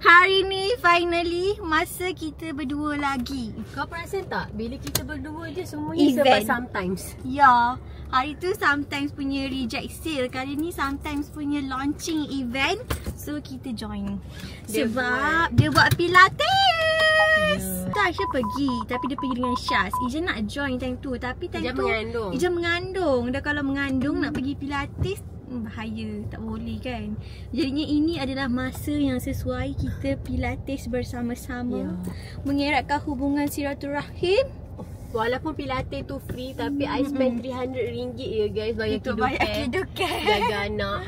Hari ni finally masa kita berdua lagi. Kau perasan tak? Bila kita berdua je semuanya sebab sometimes. Ya, hari tu sometimes punya reject sale. Kali ni sometimes punya launching event. So kita join. Sebab dia buat pilates. Tak, Aisyah pergi. Tapi dia pergi dengan Syaz. Ija nak join time tu. Tapi time tu Ija mengandung. Dah kalau mengandung nak pergi pilates, bahaya, tak boleh kan. Jadinya ini adalah masa yang sesuai kita pilates bersama-sama, mengeratkan hubungan silaturahim. Walaupun pilates tu free, tapi I spend RM300 je guys untuk bayar kedudukan jaga anak.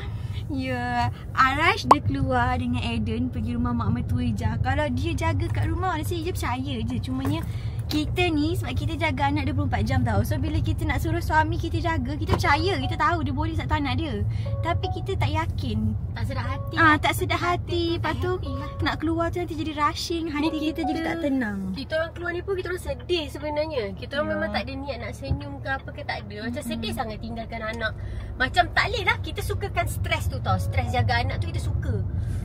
Ya, Arash dia keluar dengan Eden pergi rumah mak mertua Ija. Kalau dia jaga kat rumah, rasa Ija percaya je. Cumanya kita ni sebab kita jaga anak 24 jam tau. So bila kita nak suruh suami kita jaga, kita percaya, kita tahu dia boleh satu anak dia. Tapi kita tak yakin. Tak sedar hati. Tak sedar hati. Lepas tu nak keluar tu nanti jadi rushing. Hati kita jadi tak tenang. Kita orang keluar ni pun kita orang sedih sebenarnya. Kita orang memang tak ada niat nak senyum ke apa ke, tak ada. Macam sedih sangat tinggalkan anak. Macam tak boleh lah. Kita sukakan stres tu tau. Stres jaga anak tu kita suka.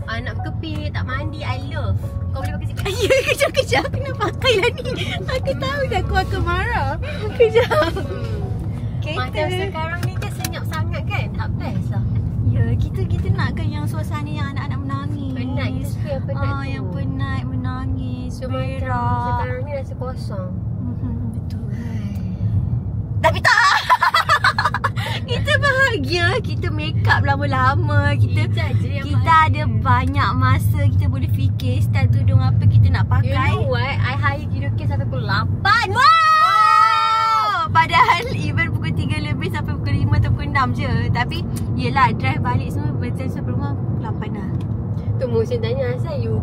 Anak berkepit, tak mandi, I love. Kau boleh pakai sikit? Ya, kejap-kejap. Kena pakai lah ni. Aku tahu dah aku akan marah. Kejap. Macam sekarang ni kan senyap sangat kan? Tak best lah. Ya, kita nakkan yang suasana yang anak-anak menangis. Penat, kita suka yang penat tu. Yang penat, menangis, berak. Sekarang ni rasa kosong. Betul. Tapi tak. Kita bahagia, kita make up lama-lama, kita ada banyak masa, kita boleh fikir style tudung apa kita nak pakai. You know what? I hire Kidoki sampai pukul 8. Wow! Padahal event pukul 3 lebih sampai pukul 5 atau pukul 6 je. Tapi yelah, drive balik semua betul sampai rumah pukul 8 lah. Tu Muhsin tanya, asal you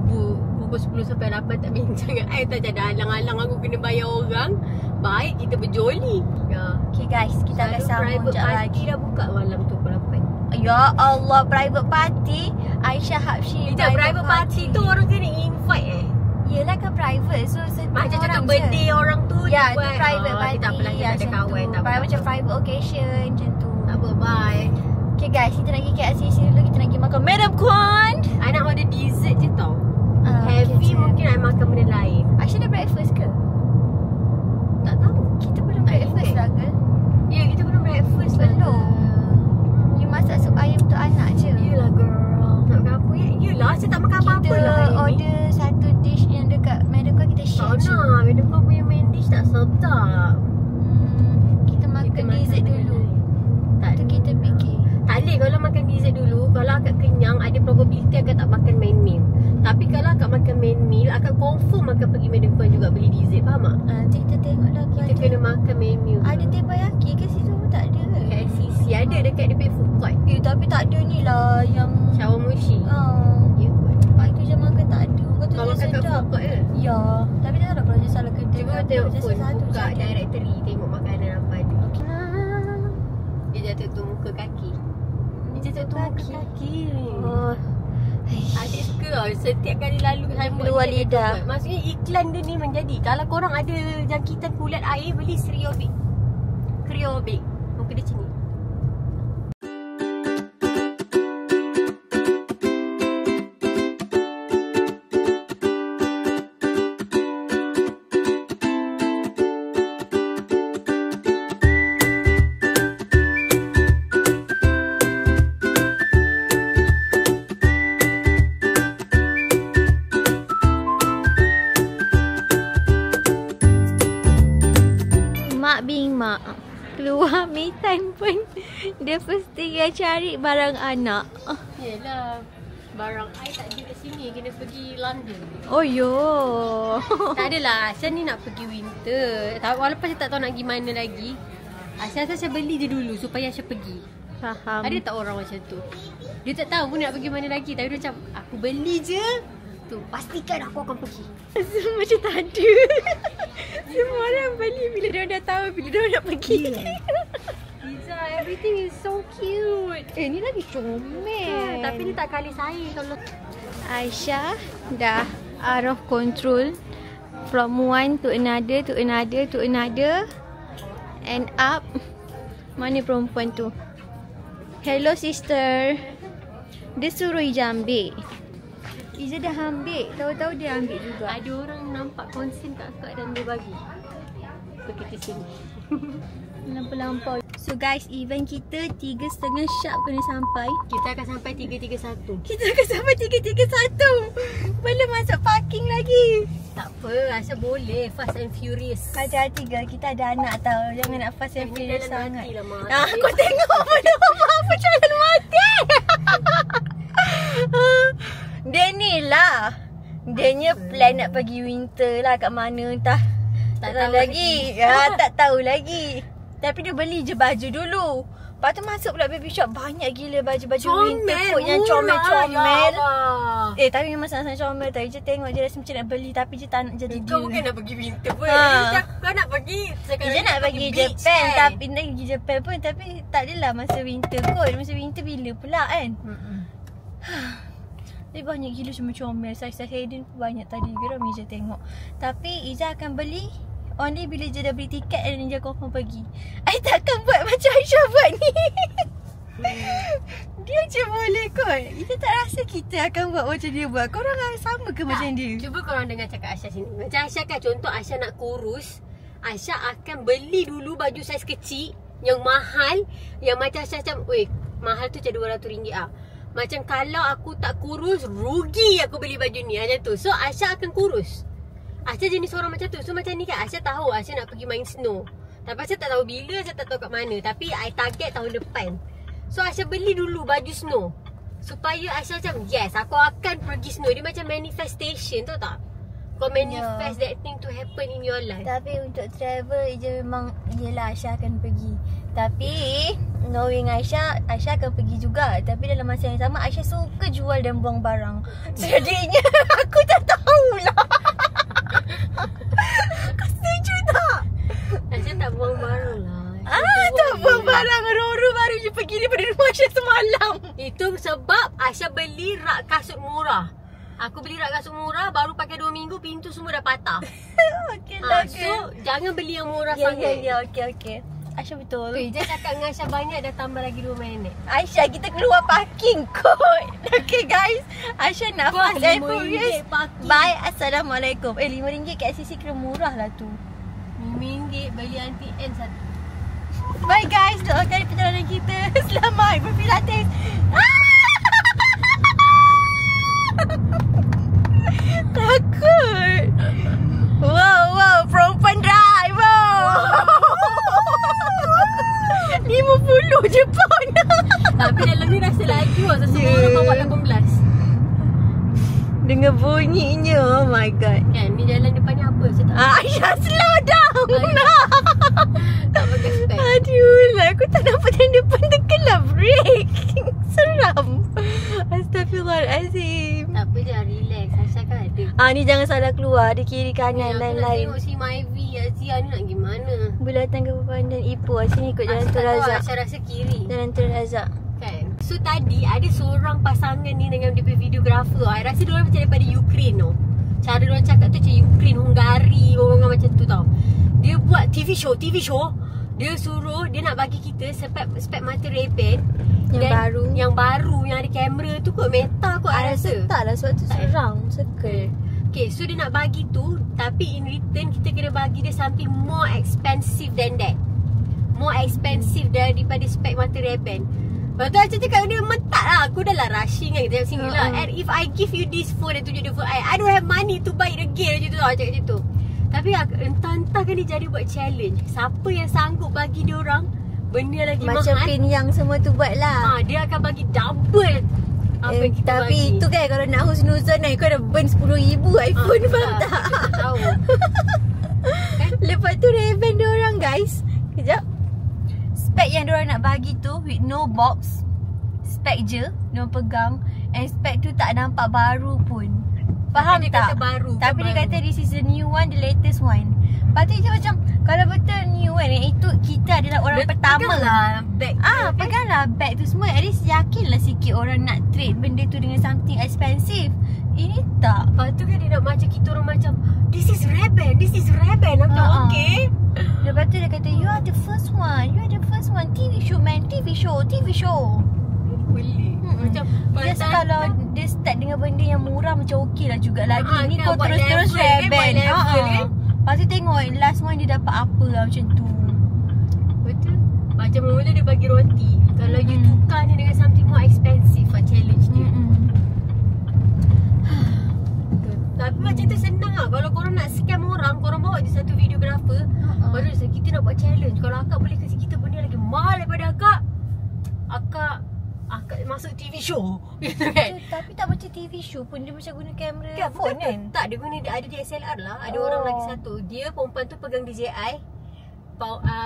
pukul 10 sampai 8 tak bincang dengan I? Tak ada halang-halang aku kena bayar orang. Baik kita berjoli. Okay guys, kita akan sambung sekejap lagi. Private party dah buka malam tu pukul 8. Ya Allah, private party Aisyah Habsyi. Private party tu orang kena invite Yelah kan private. So macam contoh birthday orang tu. Ya, tu private party. Tak apalah, kita ada kawan. Tak apa. Macam private occasion macam tu. Tak apa, bye. Okay guys, kita nak pergi KLCC dulu. Kita nak pergi makan Madam Kwan. I nak order dessert je tau. Heavy mungkin I makan benda lain. Aisyah dah breakfast ke? Tak tahu. Kita belum breakfast lah ke? Ya, kita belum breakfast lah. Belum. You masak sup ayam untuk anak je. Yelah girl. Nak makan apa ya? Yelah, saya tak makan apa-apa lah hari ni. Kita order satu dish yang dekat Madam Kwan, kita share je. Tak nak. Madam Kwan punya main dish tak sedap. Kita makan dessert dulu. Tak, tu kita fikir. Tak boleh kalau makan dessert dulu. Kalau akak kenyang, ada probability akak tak makan main meal. Tapi kalau akak makan main meal, akak confirm akan pergi Madam Kwan juga beli dessert. Faham tak? Nanti kita tengok lah. Kita kena makan main meal. Ada teppanyaki ke situ? Tak ada. KLCC ada dekat dia punya food court. Tapi tak ada ni lah yang Shawarmushi. Ya kot. Pak itu je makan tak ada. Kata kau makan kat food court ke? Ya. Tapi tak tahu kalau dia salah kedai. Cuba tengok phone, buka directory, tengok makanan apa ada. Dia jatuh tu muka kaki. Dia jatuh tu muka kaki. Adik suka tau. Setiap kali lalu saya keluar lidah. Maksudnya iklan dia ni menjadi, kalau korang ada jangkitan kulat air, beli Seriobik. Kriobik. Muka dia macam ni. Mak keluar me time pun dia first tinggal cari barang anak. Yelah, barang I tak ada kat sini, kena pergi London. Oh yo. Tak adalah, Aisyah ni nak pergi winter. Walaupun saya tak tahu nak pergi mana lagi, Aisyah beli je dulu supaya Aisyah pergi. Faham. Ada tak orang macam tu? Dia tak tahu pun nak pergi mana lagi, tapi dia macam aku beli je tu, pastikan aku akan pergi. Macam tak ada. Semua orang beli bila dia dah tahu bila dia nak pergi. Liza, everything is so cute. Ni lagi comel. Tapi ni tak kali saya kalau Aisyah dah out of control. From one to another, to another, to another. And up. Mana perempuan tu? Hello sister. Dia suruh Ija ambil. Iza dah ambil. Tahu-tahu dia ambil juga. Ada orang nampak konsen kat akak dan dia bagi. So kita sini. Lampau-lampau. So guys, event kita 3:30 sharp kena sampai. Kita akan sampai 3:31. Kita akan sampai 3:31. Belum masuk parking lagi. Tak apa, asal boleh. Fast and Furious. Hati-hati girl, kita ada anak tau. Jangan nak fast and furious sangat. Aku tengok belum apa jalan mati. Dia ni lah. Dia ni plan nak pergi winter lah kat mana entah. Tak tahu lagi. Tak tahu lagi. Tapi dia beli je baju dulu. Lepas tu masuk pula baby shop. Banyak gila baju-baju winter kot yang comel-comel. Tapi memang sangat-sangat comel tau. Je tengok je rasa macam nak beli. Tapi je tak nak jadi dia. Kau bukan nak pergi winter pun. Kau nak pergi. Dia nak pergi Japan kan? Tapi nak pergi Japan pun. Tapi tak adalah masa winter kot. Masa winter bila pula kan. Tapi banyak gila comel-comel. Saiz-saiz Hayden pun banyak tadi. Geram Iza tengok. Tapi Iza akan beli only bila je dah beli tiket dan dia confirm pergi. I takkan buat macam Aisyah buat ni. Dia je boleh kot. Kita tak rasa kita akan buat macam dia buat. Korang sama ke macam dia? Cuba korang dengar cakap Aisyah sini. Macam Aisyah kan, contoh Aisyah nak kurus, Aisyah akan beli dulu baju saiz kecil yang mahal. Yang macam Aisyah macam, weh, mahal tu macam RM200 lah. Macam kalau aku tak kurus, rugi aku beli baju ni macam tu. So Aisyah akan kurus. Aisyah jenis orang macam tu. So macam ni kan, Aisyah tahu Aisyah nak pergi main snow. Tapi Aisyah tak tahu bila, Aisyah tak tahu kat mana. Tapi I target tahun depan. So Aisyah beli dulu baju snow supaya Aisyah macam, yes, aku akan pergi snow. Dia macam manifestation, tahu tak? Kau manifest that thing to happen in your life. Tapi untuk travel je memang, yelah Aisyah akan pergi. Tapi knowing Aisyah, Aisyah akan pergi juga. Tapi dalam masa yang sama Aisyah suka jual dan buang barang. Jadinya aku tak tahulah. Kau setuju tak? Aisyah tak buang barang lah. Tak buang barang. Roro baru je pergi daripada rumah Aisyah semalam. Itu sebab Aisyah beli rak kasut murah. Aku beli rak kasut murah, baru pakai 2 minggu, pintu semua dah patah. Okay lah. So jangan beli yang murah sangat. Ya, okay. Aisyah betul. Dia cakap dengan Aisyah banyak, dah tambah lagi 2 minit. Aisyah, kita keluar parking kot. Okay guys, Aisyah nak fast and furious. Bye, Assalamualaikum. RM5 kat SCC kira murah lah tu. RM5 beli anti-N satu. Bye guys, doakan perjalanan kita selamat berpilates. Takut. Wow, perempuan driver. 50 je pun. Tapi dalam ni rasa laju lah. Semua orang bawa 18. Dengar bunyinya, oh my god. Kan, ni jalan depannya apa? Aisyah, slow down. Tak pakai spek. Aduh lah, aku tak nampak yang depan tekanlah brake. Seram. Astagfirullahalazim. Tak apa je, relax. Aisyah kan ada. Ni jangan salah keluar. Ada kiri kanan lain-lain. Aku nak tengok si Myvi, Azia ni nak gimana? Bulatan Kabupaten dan Ipoh. Sini ikut Jalan Tun Razak. Aisyah rasa kiri. Jalan Tun Razak. Kan. So tadi ada seorang pasangan ni dengan dia punya videographer. I rasa diorang macam daripada Ukraine tau. Cara diorang cakap tu macam Ukraine, Hungary, orang-orang macam tu tau. Dia buat TV show. Dia suruh, dia nak bagi kita spek mata Ray-Ban yang baru, yang ada kamera tu kot, Meta kot I rasa. Tak lah, sebab tu serang, circle. Okay, so dia nak bagi tu, tapi in return kita kena bagi dia something more expensive than that. More expensive daripada spek mata Ray-Ban. Lepas tu Aisyah cakap dia memang tak lah. Aku dah lah rushing kan, kita sini lah. And if I give you this phone dan tunjuk dia phone I don't have money to buy it again macam tu tau. Cakap macam tu. Tapi entah-entah kan dia jadi buat challenge. Siapa yang sanggup bagi dia orang benda lagi macam mahal, macam pin yang semua tu buat lah. Dia akan bagi double apa yang kita tapi bagi. Itu kan kalau nak husnuzon kan, kau dah burn 10,000 iPhone, faham tak? Tak tahu. Kan? Lepas tu Ray-Ban diorang guys, kejap, spek yang diorang nak bagi tu with no box, spek je diorang pegang, and spek tu tak nampak baru pun. Faham dia tak? Kata baru. Tapi dia kata this is the new one, the latest one. Lepas tu dia macam, kalau betul new one, itu kita adalah orang pertama. Peganglah bag tu, peganglah bag tu semua. At least yakinlah sikit orang nak trade benda tu dengan something expensive. Ini tak. Lepas tu kan dia nak macam kita orang macam, this is Ray-Ban. Aku macam okay. Lepas tu dia kata, you are the first one. TV show man, TV show. Boleh. Macam just kalau dia start dengan dengan benda yang murah macam okey lah juga lagi. Ni kau kau terus-terus rebel. kan? Lepas tu tengok last one dia dapat apa lah macam tu. Betul. Macam mula dia bagi roti. Kalau you tukar ni dengan something more expensive lah challenge dia. Tapi macam tu senang lah. Kalau korang nak scam orang, korang bawa je satu videographer. Baru kita nak buat challenge. Kalau akak boleh kasi kita benda lagi mahal daripada akak, akak masuk TV show. Gitu kan? Tapi tak macam TV show pun dia macam guna kamera phone kan? Tak, dia guna ada DSLR lah. Ada orang lagi satu. Dia perempuan tu pegang DJI.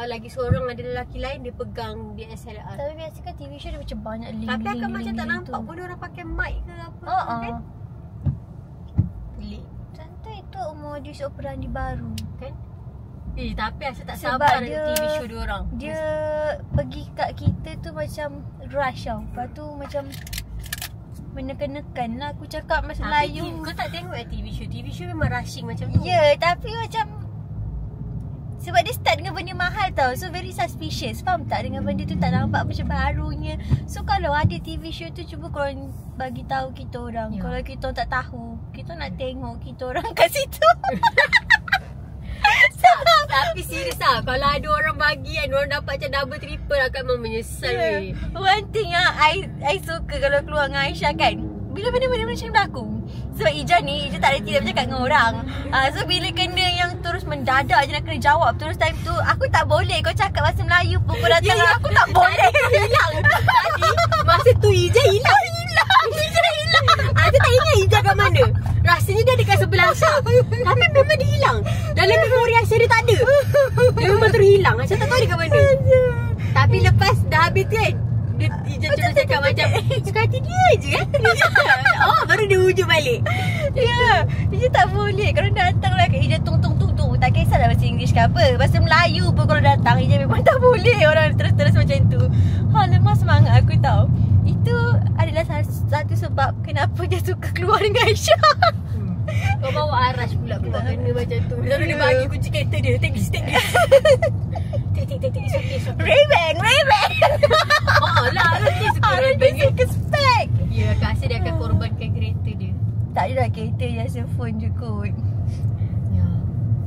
Lagi seorang ada lelaki lain dia pegang DSLR. Tapi biasa kan TV show dia macam banyak link. Tapi akak macam tak nampak pun orang pakai mic ke apa kan? Pelik. Tentu itu modus operandi baru kan? Tapi Aisyah tak sebab sabar dia, TV show dia orang. Dia pergi kat kita tu macam rush tau. Lepas tu macam menekan-nekan lah. Aku cakap masa Melayu. Kau tak tengok TV show? TV show memang rushing macam tu. Ya, tapi macam sebab dia start dengan benda mahal tau. So very suspicious. Faham tak? Dengan benda tu tak nampak macam barunya. So kalau ada TV show tu, cuba korang bagi tahu kita orang. Kalau kita tak tahu, kita nak tengok kita orang kat situ. Tapi serius lah, kalau ada orang bagi kan, orang dapat macam double triple akan memang menyesal. One thing yang I suka kalau keluar dengan Aisyah kan, bila benda-benda macam berlaku. Sebab Ija ni, Ija tak ada tidak bercakap dengan orang. So bila kena yang terus mendadak je nak kena jawab terus time tu, aku tak boleh kau cakap bahasa Melayu pun kau datang aku tak boleh. Hilang. Tadi masa tu Ija hilang. Ija hilang. Aku tak ingat Ija kat mana. Rasanya dia dekat sebelah Aisyah. Tapi memang dia hilang. Dalam memori Aisyah dia tak ada. Dia memang terus hilang. Aisyah tak tahu dia kat mana. Tapi lepas dah habis kan, Ija cuma cakap macam suka hati dia je kan. Baru dia wujud balik. Ya, Ija tak boleh. Kalau datang lah kat Ija tung. Tak kisahlah bahasa English ke apa, bahasa Melayu pun kalau datang Ija memang tak boleh orang terus macam tu. Lemah semangat aku tahu. Itu adalah satu sebab kenapa dia suka keluar dengan Aisyah. Kau bawa Arash pula keluar kena macam tu. Lalu dia bagi kunci kereta dia. Take this. Take, it's okay. Ray-Ban. Lah, nanti suka Ray-Ban dia suka spek. Ya, Kak Asya dia akan korbankan kereta dia. Tak adalah kereta je, asal phone je kot. Ya.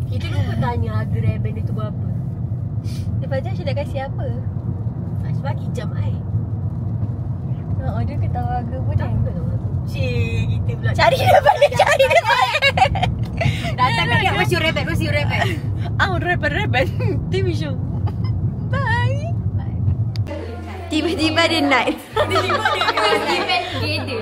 Kita lupa tanya harga Ray-Ban dia tu berapa. Lepas tu Aisyah dah kasi apa? Aisyah bagi jam air. Dia ketahu harga pun kan. Cik, kita pula cari dia balik. Datang kan dia masih Ray-Ban. Ray-Ban TV show. Bye. Tiba-tiba dia naik. Tiba-tiba dia together.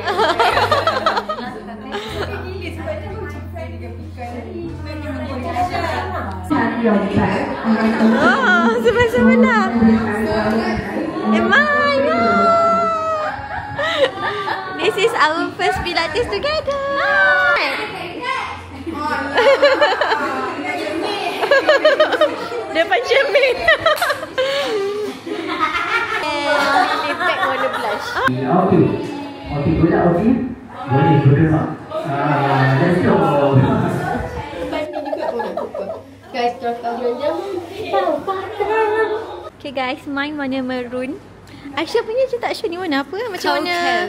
Sebelah-sebelah. Emanya. This is our first Pilates together. Depan cermin. Dia pack warna blush. Okey, boleh bergerak. Let's go. Guys, kalau jam. Okay guys, mine warna maroon. Aisyah punya je tak sure ni warna apa. Macam warna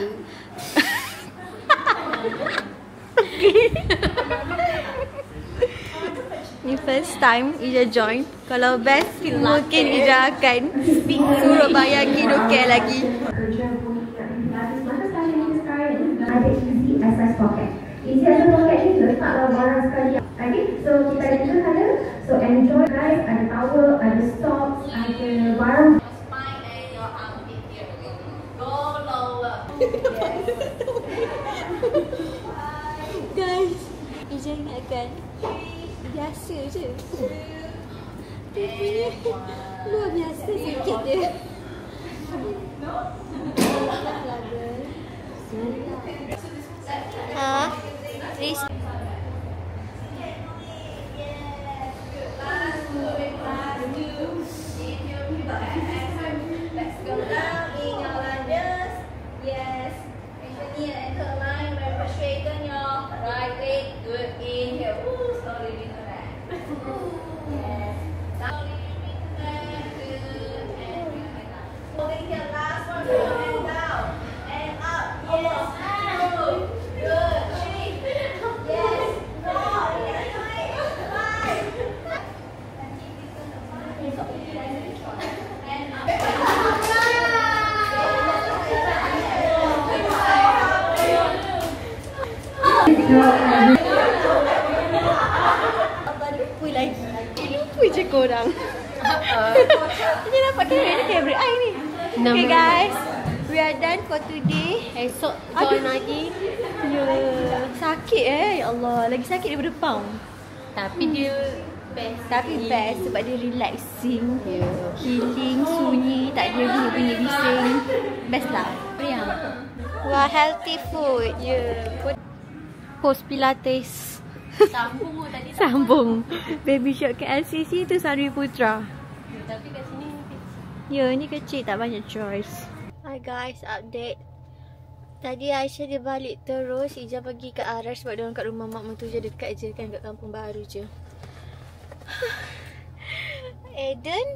ni first time Ija join. Kalau best mungkin Ija akan suruh bayar Kidocare lagi. Ada easy access pocket. Easy access pocket ni letaklah barang sekali. Okay, so kita ada dua ada. So enjoy guys. Ada towel, ada socks, ada barang. Guys, Ija ingatkan biasa je. Dia punya luar biasa sikit je. Please. Let's go down in your lunges. Yes. Inhale and curl line. Very straighten your right leg. Good. Inhale. Slowly return back. Yes. Slowly return back. Good. And return back. Holding here. Last one. And down. And up. Yes. Good. Abang lupa lagi. Lupa je korang. Dia nampak kamera ni favorite I ni. Okay guys, we are done for today. Esok join lagi. Ya, sakit ya Allah. Lagi sakit daripada pound. Tapi dia best. Tapi best sebab dia relaxing, healing, sunyi, tak ada bunyi bising. Best lah. Meriah. Wah, healthy food. Host Pilates. Sambung tadi. Sambung. Baby shot ke LCC tu Sari Putra. Tapi kat sini Ya, ni kecil, tak banyak choice. Hi guys, update. Tadi Aisyah dia balik terus. Ija pergi ke Arash sebab diorang kat rumah mak mentua je, dekat je kan, kat kampung baru je. Eden,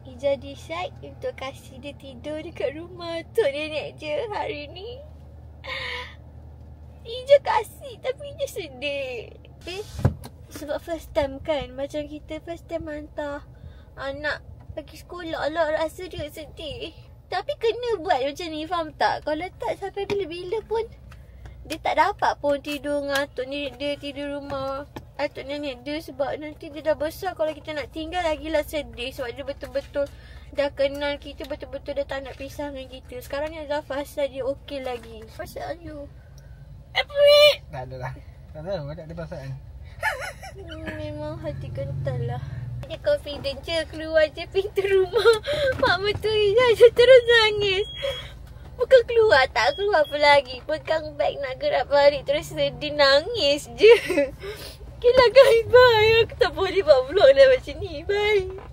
Ija decide untuk kasih dia tidur dekat rumah tok nenek je hari ni. Ija kasih tapi Ija sedih. Sebab first time kan, macam kita first time hantar anak pergi sekolah lah, rasa dia sedih. Tapi kena buat macam ni, faham tak? Kalau tak sampai bila-bila pun dia tak dapat pun tidur dengan atuk nenek dia, tidur rumah atuk nenek dia. Sebab nanti dia dah besar, kalau kita nak tinggal lagilah sedih. Sebab dia betul-betul dah kenal kita, betul-betul dah tak nak pisah dengan kita. Sekarang ni dah fasa dia okey lagi. Pasal you Tak ada lah. Tak tahu, tak ada perasaan. memang hati kental lah. Dia confident je, keluar je pintu rumah mak mentua Ija terus nangis. Bukan keluar, tak keluar apa lagi. Pegang beg nak gerak balik, terus sedih nangis je. Okay lah guys, bye. Aku tak boleh buat vlog dah macam ni. Bye.